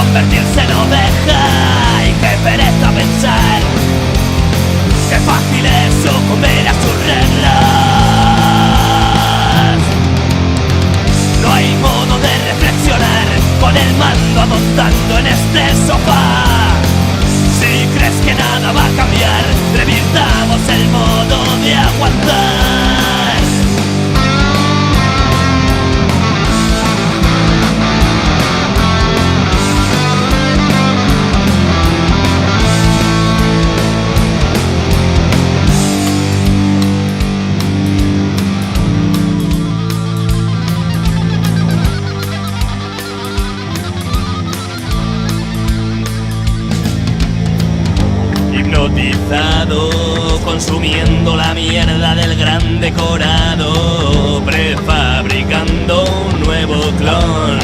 convertirse en oveja. Y qué pereza pensar, qué fácil es sucumbir a sus reglas. No hay modo de reflexionar con el mando amontando en este sofá. Si crees que nada va a cambiar, revirtamos el modo de aguantar. Hipnotizado, consumiendo la mierda del gran decorado, prefabricando un nuevo clon.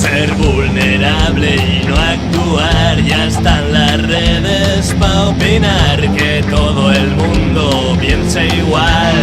Ser vulnerable y no actuar, ya están las redes pa' opinar que todo el mundo piense igual.